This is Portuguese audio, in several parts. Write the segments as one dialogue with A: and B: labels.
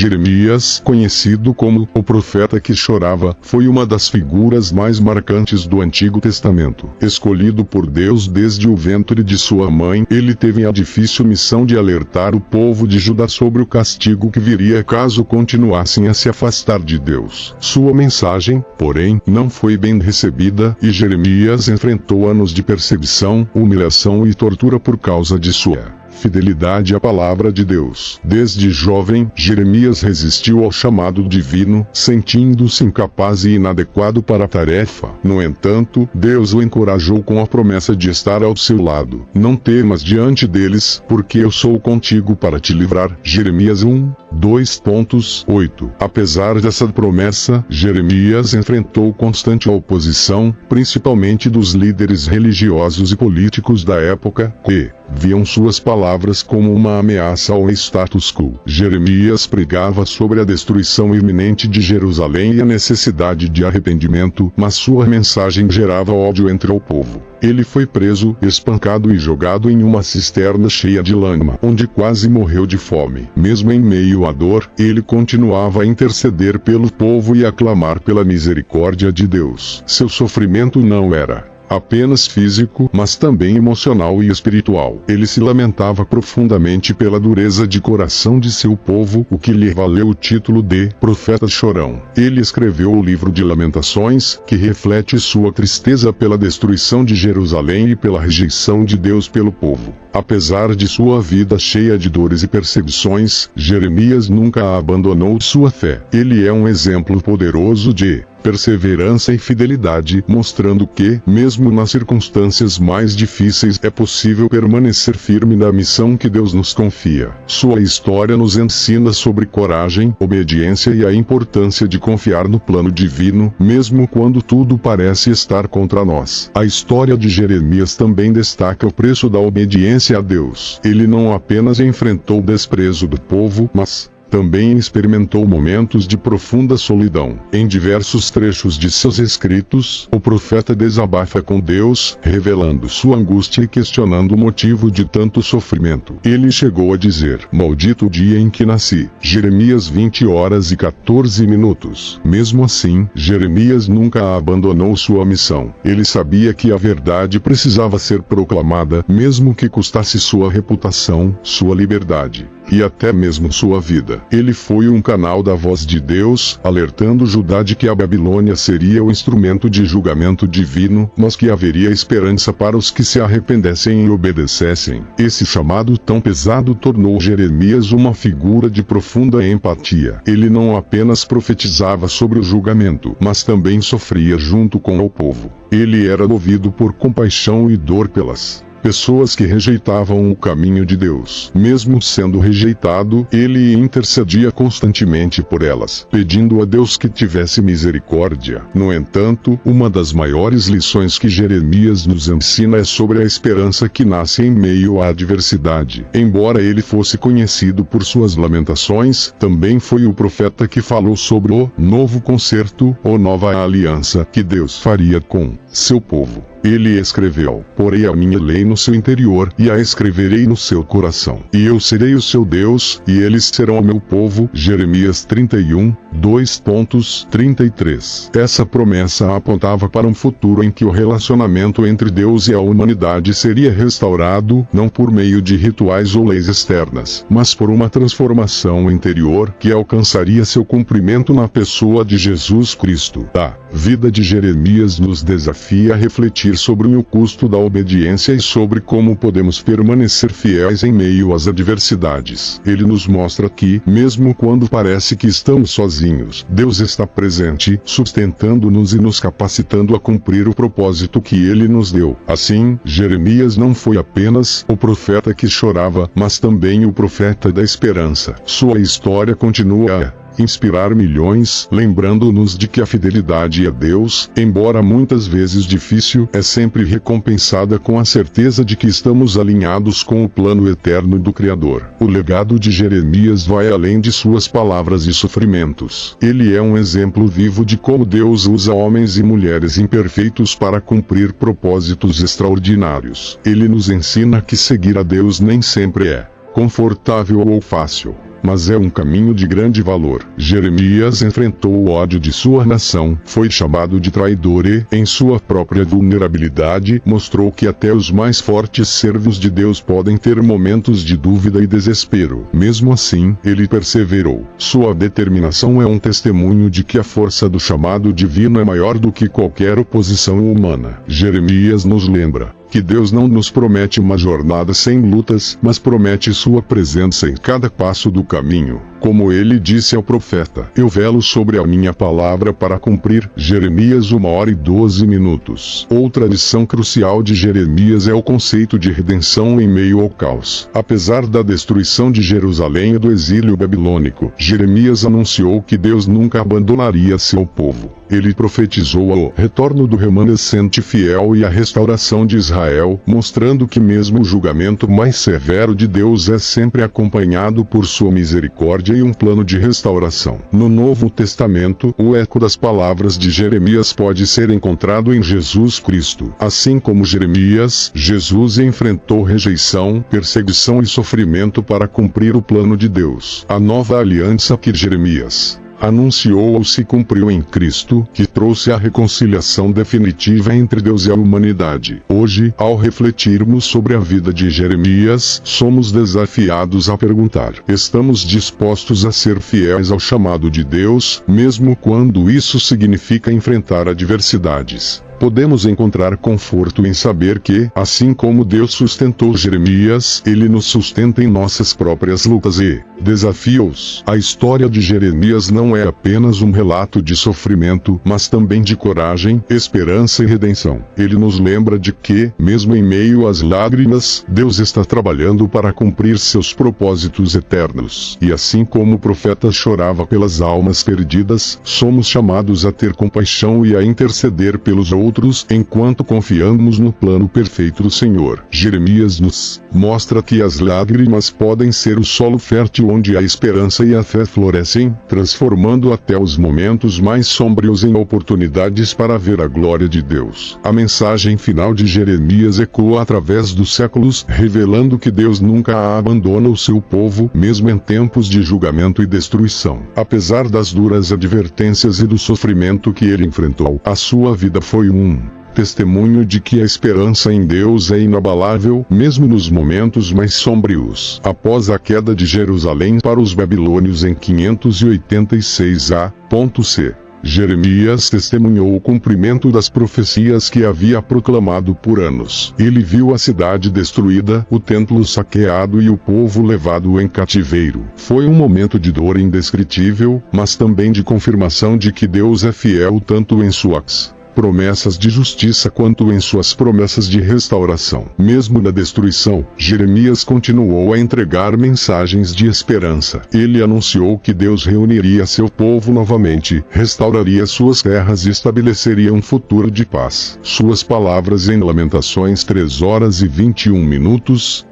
A: Jeremias, conhecido como o profeta que chorava, foi uma das figuras mais marcantes do Antigo Testamento. Escolhido por Deus desde o ventre de sua mãe, ele teve a difícil missão de alertar o povo de Judá sobre o castigo que viria caso continuassem a se afastar de Deus. Sua mensagem, porém, não foi bem recebida, e Jeremias enfrentou anos de perseguição, humilhação e tortura por causa de sua fidelidade à palavra de Deus. Desde jovem, Jeremias resistiu ao chamado divino, sentindo-se incapaz e inadequado para a tarefa. No entanto, Deus o encorajou com a promessa de estar ao seu lado. Não temas diante deles, porque eu sou contigo para te livrar. Jeremias 1:2.8. Apesar dessa promessa, Jeremias enfrentou constante oposição, principalmente dos líderes religiosos e políticos da época, que viam suas palavras como uma ameaça ao status quo. Jeremias pregava sobre a destruição iminente de Jerusalém e a necessidade de arrependimento, mas sua mensagem gerava ódio entre o povo. Ele foi preso, espancado e jogado em uma cisterna cheia de lama, onde quase morreu de fome. Mesmo em meio à dor, ele continuava a interceder pelo povo e a clamar pela misericórdia de Deus. Seu sofrimento não era apenas físico, mas também emocional e espiritual. Ele se lamentava profundamente pela dureza de coração de seu povo, o que lhe valeu o título de Profeta Chorão. Ele escreveu o livro de Lamentações, que reflete sua tristeza pela destruição de Jerusalém e pela rejeição de Deus pelo povo. Apesar de sua vida cheia de dores e perseguições, Jeremias nunca abandonou sua fé. Ele é um exemplo poderoso de perseverança e fidelidade, mostrando que, mesmo nas circunstâncias mais difíceis, é possível permanecer firme na missão que Deus nos confia. Sua história nos ensina sobre coragem, obediência e a importância de confiar no plano divino, mesmo quando tudo parece estar contra nós. A história de Jeremias também destaca o preço da obediência a Deus. Ele não apenas enfrentou o desprezo do povo, mas também experimentou momentos de profunda solidão. Em diversos trechos de seus escritos, o profeta desabafa com Deus, revelando sua angústia e questionando o motivo de tanto sofrimento. Ele chegou a dizer: "Maldito o dia em que nasci." Jeremias 20h14. Mesmo assim, Jeremias nunca abandonou sua missão. Ele sabia que a verdade precisava ser proclamada, mesmo que custasse sua reputação, sua liberdade e até mesmo sua vida. Ele foi um canal da voz de Deus, alertando Judá de que a Babilônia seria o instrumento de julgamento divino, mas que haveria esperança para os que se arrependessem e obedecessem. Esse chamado tão pesado tornou Jeremias uma figura de profunda empatia. Ele não apenas profetizava sobre o julgamento, mas também sofria junto com o povo. Ele era movido por compaixão e dor pelas pessoas que rejeitavam o caminho de Deus. Mesmo sendo rejeitado, ele intercedia constantemente por elas, pedindo a Deus que tivesse misericórdia. No entanto, uma das maiores lições que Jeremias nos ensina é sobre a esperança que nasce em meio à adversidade. Embora ele fosse conhecido por suas lamentações, também foi o profeta que falou sobre o novo concerto, ou nova aliança, que Deus faria com seu povo. Ele escreveu: "Porei a minha lei no seu interior, e a escreverei no seu coração. E eu serei o seu Deus, e eles serão o meu povo." Jeremias 31:2.33. Essa promessa apontava para um futuro em que o relacionamento entre Deus e a humanidade seria restaurado, não por meio de rituais ou leis externas, mas por uma transformação interior que alcançaria seu cumprimento na pessoa de Jesus Cristo. A vida de Jeremias nos desafia a refletir sobre o custo da obediência e sobre como podemos permanecer fiéis em meio às adversidades. Ele nos mostra que, mesmo quando parece que estamos sozinhos, Deus está presente, sustentando-nos e nos capacitando a cumprir o propósito que Ele nos deu. Assim, Jeremias não foi apenas o profeta que chorava, mas também o profeta da esperança. Sua história continua a inspirar milhões, lembrando-nos de que a fidelidade a Deus, embora muitas vezes difícil, é sempre recompensada com a certeza de que estamos alinhados com o plano eterno do Criador. O legado de Jeremias vai além de suas palavras e sofrimentos. Ele é um exemplo vivo de como Deus usa homens e mulheres imperfeitos para cumprir propósitos extraordinários. Ele nos ensina que seguir a Deus nem sempre é confortável ou fácil. mas é um caminho de grande valor. Jeremias enfrentou o ódio de sua nação, foi chamado de traidor e, em sua própria vulnerabilidade, mostrou que até os mais fortes servos de Deus podem ter momentos de dúvida e desespero. Mesmo assim, ele perseverou. Sua determinação é um testemunho de que a força do chamado divino é maior do que qualquer oposição humana. Jeremias nos lembra que Deus não nos promete uma jornada sem lutas, mas promete sua presença em cada passo do caminho. Como ele disse ao profeta: eu velo sobre a minha palavra para cumprir. Jeremias 1h12. Outra lição crucial de Jeremias é o conceito de redenção em meio ao caos. Apesar da destruição de Jerusalém e do exílio babilônico, Jeremias anunciou que Deus nunca abandonaria seu povo. Ele profetizou o retorno do remanescente fiel e a restauração de Israel, mostrando que mesmo o julgamento mais severo de Deus é sempre acompanhado por sua misericórdia e um plano de restauração. No Novo Testamento, o eco das palavras de Jeremias pode ser encontrado em Jesus Cristo. Assim como Jeremias, Jesus enfrentou rejeição, perseguição e sofrimento para cumprir o plano de Deus. A nova aliança que Jeremias anunciou ou se cumpriu em Cristo, que trouxe a reconciliação definitiva entre Deus e a humanidade. Hoje, ao refletirmos sobre a vida de Jeremias, somos desafiados a perguntar: estamos dispostos a ser fiéis ao chamado de Deus, mesmo quando isso significa enfrentar adversidades? Podemos encontrar conforto em saber que, assim como Deus sustentou Jeremias, Ele nos sustenta em nossas próprias lutas e desafios. A história de Jeremias não é apenas um relato de sofrimento, mas também de coragem, esperança e redenção. Ele nos lembra de que, mesmo em meio às lágrimas, Deus está trabalhando para cumprir seus propósitos eternos. E assim como o profeta chorava pelas almas perdidas, somos chamados a ter compaixão e a interceder pelos outros, enquanto confiamos no plano perfeito do Senhor. Jeremias nos mostra que as lágrimas podem ser o solo fértil onde a esperança e a fé florescem, transformando até os momentos mais sombrios em oportunidades para ver a glória de Deus. A mensagem final de Jeremias ecoa através dos séculos, revelando que Deus nunca abandona o seu povo, mesmo em tempos de julgamento e destruição. Apesar das duras advertências e do sofrimento que ele enfrentou, a sua vida foi um testemunho de que a esperança em Deus é inabalável, mesmo nos momentos mais sombrios. Após a queda de Jerusalém para os babilônios em 586 a.C., Jeremias testemunhou o cumprimento das profecias que havia proclamado por anos. Ele viu a cidade destruída, o templo saqueado e o povo levado em cativeiro. Foi um momento de dor indescritível, mas também de confirmação de que Deus é fiel tanto em suas promessas de justiça quanto em suas promessas de restauração. Mesmo na destruição, Jeremias continuou a entregar mensagens de esperança. Ele anunciou que Deus reuniria seu povo novamente, restauraria suas terras e estabeleceria um futuro de paz. Suas palavras em Lamentações 3h21,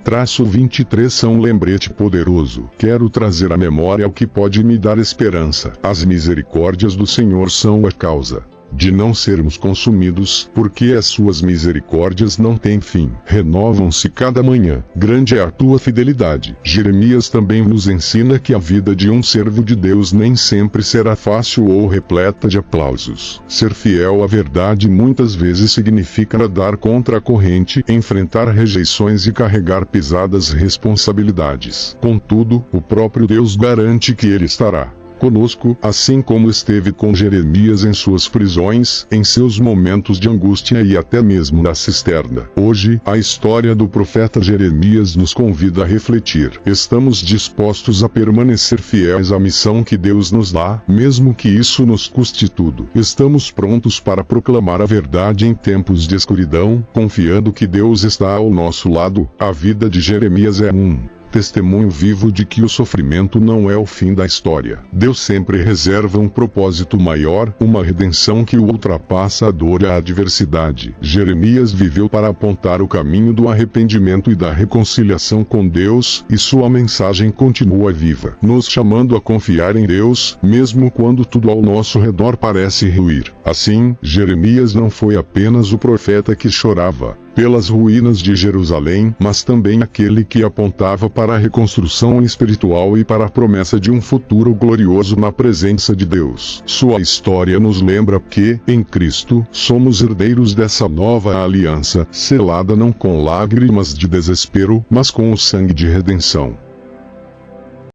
A: -23 são um lembrete poderoso. Quero trazer à memória o que pode me dar esperança. As misericórdias do Senhor são a causa de não sermos consumidos, porque as suas misericórdias não têm fim. Renovam-se cada manhã. Grande é a tua fidelidade. Jeremias também nos ensina que a vida de um servo de Deus nem sempre será fácil ou repleta de aplausos. Ser fiel à verdade muitas vezes significa nadar contra a corrente, enfrentar rejeições e carregar pesadas responsabilidades. Contudo, o próprio Deus garante que Ele estará conosco, assim como esteve com Jeremias em suas prisões, em seus momentos de angústia e até mesmo na cisterna. Hoje, a história do profeta Jeremias nos convida a refletir. Estamos dispostos a permanecer fiéis à missão que Deus nos dá, mesmo que isso nos custe tudo. Estamos prontos para proclamar a verdade em tempos de escuridão, confiando que Deus está ao nosso lado. A vida de Jeremias é testemunho vivo de que o sofrimento não é o fim da história. Deus sempre reserva um propósito maior, uma redenção que ultrapassa a dor e a adversidade. Jeremias viveu para apontar o caminho do arrependimento e da reconciliação com Deus, e sua mensagem continua viva, nos chamando a confiar em Deus, mesmo quando tudo ao nosso redor parece ruir. Assim, Jeremias não foi apenas o profeta que chorava pelas ruínas de Jerusalém, mas também aquele que apontava para a reconstrução espiritual e para a promessa de um futuro glorioso na presença de Deus. Sua história nos lembra que, em Cristo, somos herdeiros dessa nova aliança, selada não com lágrimas de desespero, mas com o sangue de redenção.